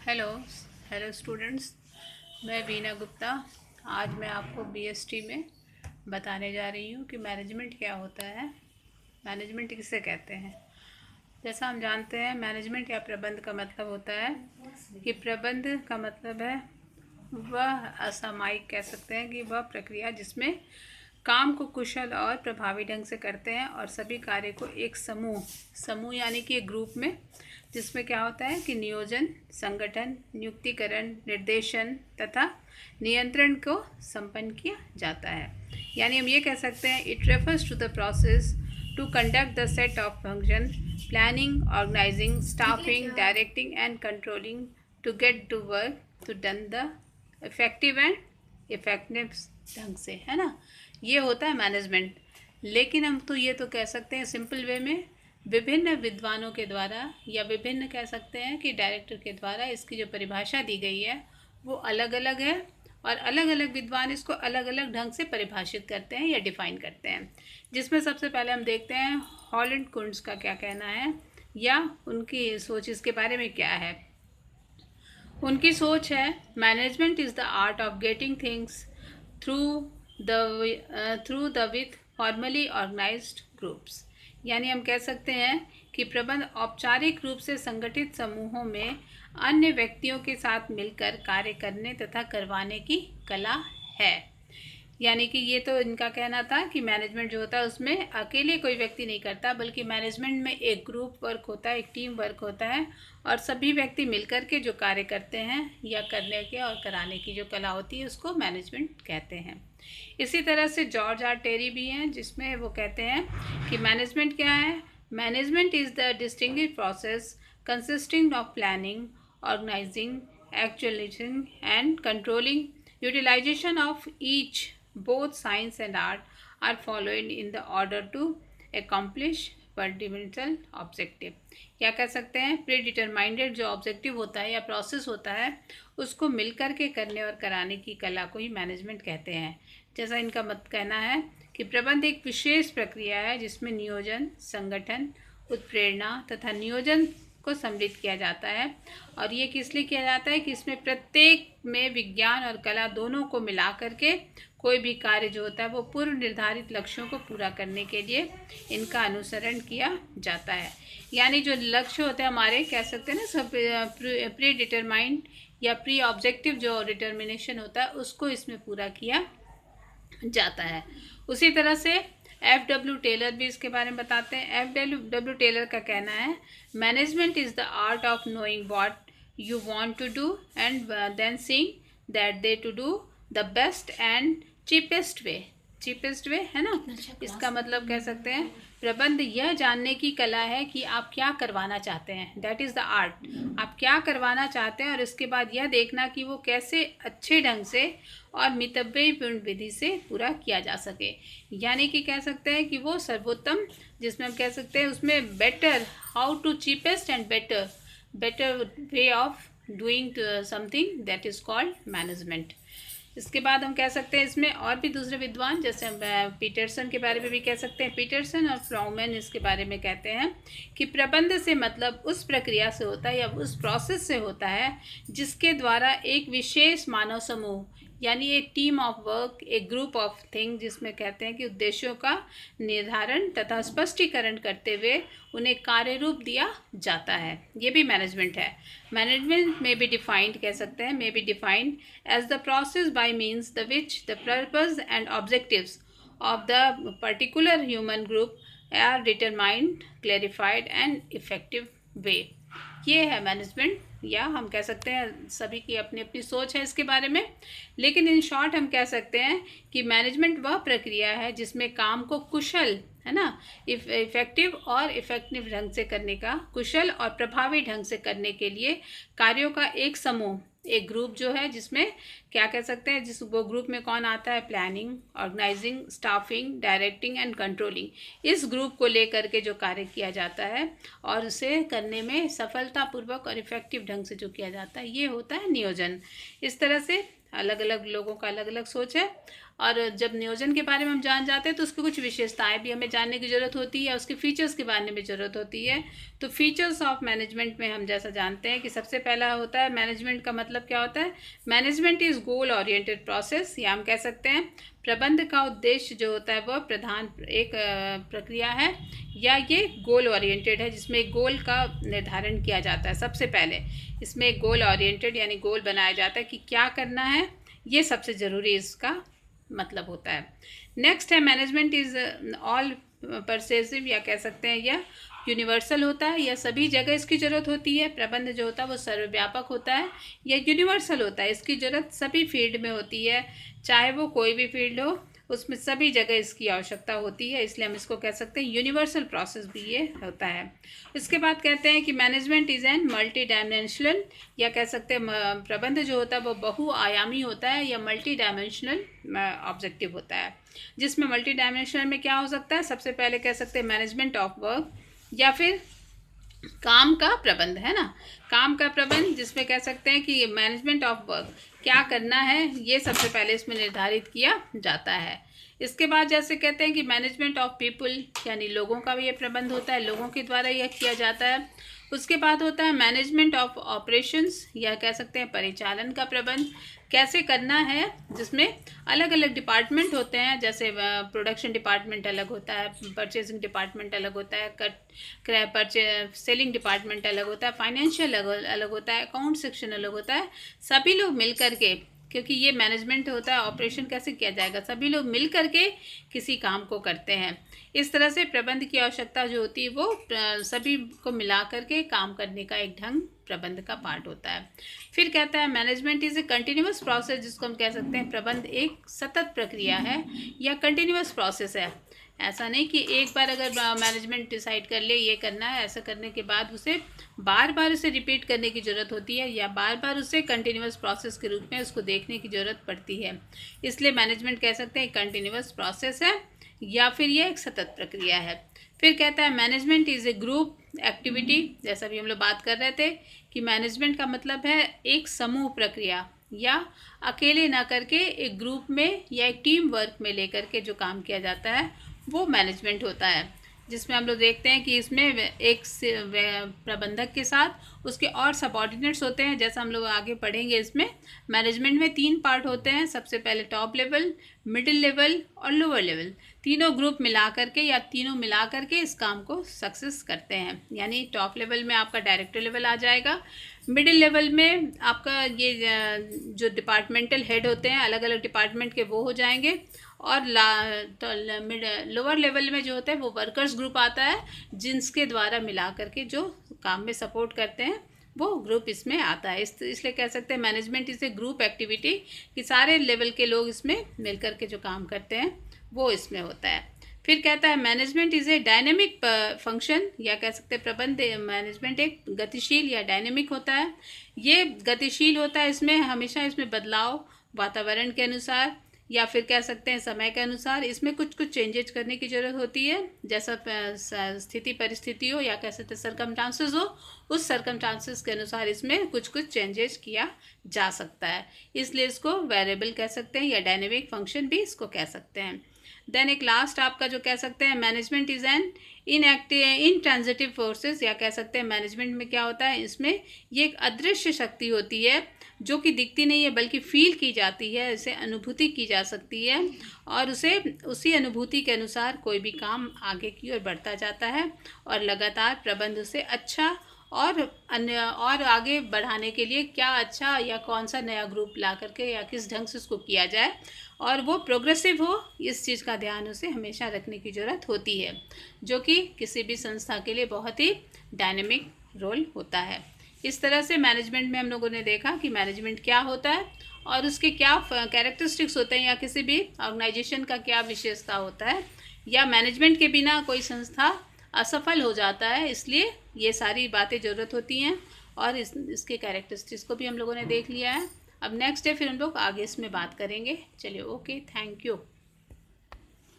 Hello hello students. मैं वीना गुप्ता। आज मैं आपको बीएसटी में बताने जा रही हूँ कि मैनेजमेंट क्या होता है, मैनेजमेंट किसे कहते हैं। जैसा हम जानते हैं, मैनेजमेंट या प्रबंध का मतलब होता है कि प्रबंध का मतलब है वह असामयिक कह सकते हैं कि वह प्रक्रिया जिसमें काम को कुशल और प्रभावी ढंग से करते हैं और सभी कार्य को एक समूह समूह यानी कि एक ग्रुप में, जिसमें क्या होता है कि नियोजन, संगठन, नियुक्तिकरण, निर्देशन तथा नियंत्रण को संपन्न किया जाता है। यानी हम ये कह सकते हैं, it refers to the process to conduct the set of function, planning, organising, staffing, directing and controlling to get to work to done the effective and effective ढंग से, है ना। ये होता है मैनेजमेंट। लेकिन हम तो ये तो कह सकते हैं सिंपल वे में, विभिन्न विद्वानों के द्वारा या विभिन्न कह सकते हैं कि डायरेक्टर के द्वारा इसकी जो परिभाषा दी गई है वो अलग अलग है, और अलग अलग विद्वान इसको अलग अलग ढंग से परिभाषित करते हैं या डिफाइन करते हैं। जिसमें सबसे पहले हम देखते हैं हॉलैंड कुंट्ज का क्या कहना है या उनकी सोच इसके बारे में क्या है। उनकी सोच है, management is the art of getting things through the with formally organised groups. यानी हम कह सकते हैं कि प्रबंध औपचारिक रूप से संगठित समूहों में अन्य व्यक्तियों के साथ मिलकर कार्य करने तथा करवाने की कला है। यानी कि ये तो इनका कहना था कि मैनेजमेंट जो होता है उसमें अकेले कोई व्यक्ति नहीं करता, बल्कि मैनेजमेंट में एक ग्रुप वर्क होता है, एक टीम वर्क होता है, और सभी व्यक्ति मिलकर के जो कार्य करते हैं या करने के और कराने की जो कला होती है उसको मैनेजमेंट कहते हैं। इसी तरह से जॉर्ज आर टेरी भी हैं, जिसमें वो कहते हैं कि मैनेजमेंट क्या है। Management is the distinguished process consisting of planning, organizing, actualizing and controlling utilization of each, both science and art are followed in the order to accomplish fundamental objective। क्या कह सकते हैं, प्री डिटरमाइंडेड जो ऑब्जेक्टिव होता है या प्रोसेस होता है उसको मिलकर के करने और कराने की कला को ही मैनेजमेंट कहते हैं। जैसा इनका मत कहना है कि प्रबंध एक विशेष प्रक्रिया है जिसमें नियोजन, संगठन, उत्प्रेरणा तथा नियोजन को सम्मिलित किया जाता है। और ये किस लिए किया जाता है कि इसमें प्रत्येक में विज्ञान और कला दोनों को मिला करके कोई भी कार्य जो होता है वो पूर्व निर्धारित लक्ष्यों को पूरा करने के लिए इनका अनुसरण किया जाता है। यानी जो लक्ष्य होते हैं हमारे, कह सकते हैं ना, सब प्री डिटरमाइंड या प्री ऑब्जेक्टिव जो डिटर्मिनेशन होता है उसको इसमें पूरा किया जाता है। उसी तरह से F.W. टेलर भी इसके बारे में बताते हैं। F.W. टेलर का कहना है, management is the art of knowing what you want to do and then seeing that they to do the best and cheapest way, है ना। इसका मतलब कह सकते हैं प्रबंध यह जानने की कला है कि आप क्या करवाना चाहते हैं, दैट इज़ द आर्ट। आप क्या करवाना चाहते हैं और इसके बाद यह देखना कि वो कैसे अच्छे ढंग से और मितव्ययपूर्ण विधि से पूरा किया जा सके। यानी कि कह सकते हैं कि वो सर्वोत्तम, जिसमें हम कह सकते हैं उसमें better, how to cheapest and better way of doing something, that is called management. इसके बाद हम कह सकते हैं इसमें और भी दूसरे विद्वान, जैसे हम पीटरसन के बारे में भी कह सकते हैं। पीटरसन और फ्राउमैन इसके बारे में कहते हैं कि प्रबंध से मतलब उस प्रक्रिया से होता है या उस प्रोसेस से होता है जिसके द्वारा एक विशेष मानव समूह यानी एक टीम ऑफ वर्क, एक ग्रुप ऑफ थिंग, जिसमें कहते हैं कि उद्देश्यों का निर्धारण तथा स्पष्टीकरण करते हुए उन्हें कार्य रूप दिया जाता है, ये भी मैनेजमेंट है। मैनेजमेंट में भी डिफाइंड कह सकते हैं, may be defined as the process by means the which the purpose and objectives of the particular human group are determined, clarified and effective way. ये है मैनेजमेंट, या हम कह सकते हैं सभी की अपनी अपनी सोच है इसके बारे में। लेकिन इन शॉर्ट हम कह सकते हैं कि मैनेजमेंट वह प्रक्रिया है जिसमें काम को कुशल, है ना, इफेक्टिव और इफेक्टिव ढंग से करने का, कुशल और प्रभावी ढंग से करने के लिए कार्यों का एक समूह, एक ग्रुप जो है, जिसमें क्या कह सकते हैं, जिस वो ग्रुप में कौन आता है, planning, organising, staffing, directing and controlling, इस ग्रुप को लेकर के जो कार्य किया जाता है और उसे करने में सफलतापूर्वक और इफेक्टिव ढंग से जो किया जाता है, ये होता है नियोजन। इस तरह से अलग अलग लोगों का अलग अलग सोच है। और जब नियोजन के बारे में हम जान जाते हैं तो उसकी कुछ विशेषताएं भी हमें जानने की ज़रूरत होती है, उसके फीचर्स के बारे में ज़रूरत होती है। तो फीचर्स ऑफ मैनेजमेंट में हम जैसा जानते हैं कि सबसे पहला होता है, मैनेजमेंट का मतलब क्या होता है? Management is goal oriented process, या हम कह सकते हैं प्रबंध का उद्देश्य जो होता है वह प्रधान एक प्रक्रिया है, या ये गोल ओरिएंटेड है जिसमें एक गोल का निर्धारण किया जाता है। सबसे पहले इसमें एक गोल ओरिएंटेड यानी गोल बनाया जाता है कि क्या करना है, ये सबसे ज़रूरी इसका मतलब होता है। नेक्स्ट है मैनेजमेंट इज़ ऑल परसेसिव, या कह सकते हैं यह यूनिवर्सल होता है, या सभी जगह इसकी ज़रूरत होती है। प्रबंध जो होता है वो सर्वव्यापक होता है, या यूनिवर्सल होता है, इसकी ज़रूरत सभी फील्ड में होती है, चाहे वो कोई भी फील्ड हो, उसमें सभी जगह इसकी आवश्यकता होती है, इसलिए हम इसको कह सकते हैं यूनिवर्सल प्रोसेस भी ये होता है। इसके बाद कहते हैं कि management is an multi dimensional, या कह सकते हैं प्रबंध जो होता है वो बहुआयामी होता है, या मल्टी डायमेंशनल ऑब्जेक्टिव होता है। जिसमें मल्टी डायमेंशनल में क्या हो सकता है? सबसे पहले कह सकते हैं मैनेजमेंट ऑफ वर्क, या फिर काम का प्रबंध, है ना, काम का प्रबंध, जिसमें कह सकते हैं कि मैनेजमेंट ऑफ वर्क, क्या करना है ये सबसे पहले इसमें निर्धारित किया जाता है। इसके बाद जैसे कहते हैं कि मैनेजमेंट ऑफ पीपल, यानी लोगों का भी ये प्रबंध होता है, लोगों के द्वारा यह किया जाता है। उसके बाद होता है मैनेजमेंट ऑफ ऑपरेशंस, या कह सकते हैं परिचालन का प्रबंध, कैसे करना है, जिसमें अलग अलग डिपार्टमेंट होते हैं, जैसे प्रोडक्शन डिपार्टमेंट अलग होता है, परचेजिंग डिपार्टमेंट अलग होता है, सेलिंग डिपार्टमेंट अलग होता है, फाइनेंशियल अलग होता है, अकाउंट सेक्शन अलग होता है। सभी लोग मिल करके, क्योंकि ये मैनेजमेंट होता है, ऑपरेशन कैसे किया जाएगा, सभी लोग मिल करके किसी काम को करते हैं। इस तरह से प्रबंध की आवश्यकता जो होती है वो सभी को मिला करके काम करने का एक ढंग प्रबंध का पार्ट होता है। फिर कहता है management is a continuous process, जिसको हम कह सकते हैं प्रबंध एक सतत प्रक्रिया है या कंटिन्यूअस प्रोसेस है। ऐसा नहीं कि एक बार अगर मैनेजमेंट डिसाइड कर ले ये करना है, ऐसा करने के बाद उसे बार बार उसे रिपीट करने की ज़रूरत होती है, या बार बार उसे कंटिन्यूअस प्रोसेस के रूप में उसको देखने की ज़रूरत पड़ती है। इसलिए मैनेजमेंट कह सकते हैं कंटिन्यूअस प्रोसेस है, या फिर यह एक सतत प्रक्रिया है। फिर कहता है management is a group activity, जैसा भी हम लोग बात कर रहे थे कि मैनेजमेंट का मतलब है एक समूह प्रक्रिया, या अकेले ना करके एक ग्रुप में या एक टीम वर्क में लेकर के जो काम किया जाता है वो मैनेजमेंट होता है। जिसमें हम लोग देखते हैं कि इसमें एक प्रबंधक के साथ उसके और सबऑर्डिनेट्स होते हैं, जैसा हम लोग आगे पढ़ेंगे। इसमें मैनेजमेंट में 3 पार्ट होते हैं, सबसे पहले टॉप लेवल, मिडिल लेवल और लोअर लेवल। तीनों ग्रुप मिला करके या तीनों मिला करके इस काम को सक्सेस करते हैं। यानी टॉप लेवल में आपका डायरेक्टर लेवल आ जाएगा, मिडिल लेवल में आपका ये जो डिपार्टमेंटल हेड होते हैं अलग अलग डिपार्टमेंट के वो हो जाएंगे, और लोअर लेवल में जो होता है वो वर्कर्स ग्रुप आता है, जिनके द्वारा मिला करके जो काम में सपोर्ट करते हैं वो ग्रुप इसमें आता है। इसलिए कह सकते हैं management is a group activity, कि सारे लेवल के लोग इसमें मिल करके जो काम करते हैं वो इसमें होता है। फिर कहता है management is a dynamic function, या कह सकते हैं प्रबंध मैनेजमेंट एक गतिशील या डायनेमिक होता है। ये गतिशील होता है, इसमें हमेशा इसमें बदलाव वातावरण के अनुसार या फिर कह सकते हैं समय के अनुसार इसमें कुछ कुछ चेंजेस करने की ज़रूरत होती है, जैसा स्थिति परिस्थिति हो या कह सकते हैं सर्कमस्टांसेस हो, उस सर्कमस्टांसेस के अनुसार इसमें कुछ कुछ चेंजेस किया जा सकता है। इसलिए इसको वेरिएबल कह सकते हैं या डायनेमिक फंक्शन भी इसको कह सकते हैं। देन एक लास्ट आपका जो कह सकते हैं management is an intransitive forces, या कह सकते हैं मैनेजमेंट में क्या होता है, इसमें ये एक अदृश्य शक्ति होती है जो कि दिखती नहीं है बल्कि फील की जाती है, इसे अनुभूति की जा सकती है, और उसी अनुभूति के अनुसार कोई भी काम आगे की ओर बढ़ता जाता है, और लगातार प्रबंध उसे अच्छा और आगे बढ़ाने के लिए क्या अच्छा या कौन सा नया ग्रुप ला करके या किस ढंग से उसको किया जाए और वो प्रोग्रेसिव हो, इस चीज़ का ध्यान उसे हमेशा रखने की ज़रूरत होती है, जो कि किसी भी संस्था के लिए बहुत ही डायनेमिक रोल होता है। इस तरह से मैनेजमेंट में हम लोगों ने देखा कि मैनेजमेंट क्या होता है और उसके क्या कैरेक्टरिस्टिक्स होते हैं, या किसी भी ऑर्गेनाइजेशन का क्या विशेषता होता है, या मैनेजमेंट के बिना कोई संस्था असफल हो जाता है। इसलिए ये सारी बातें ज़रूरत होती हैं, और इसके कैरेक्टरिस्टिक्स को भी हम लोगों ने देख लिया है। अब नेक्स्ट डे फिर हम लोग आगे इसमें बात करेंगे। चलिए, ओके, थैंक यू।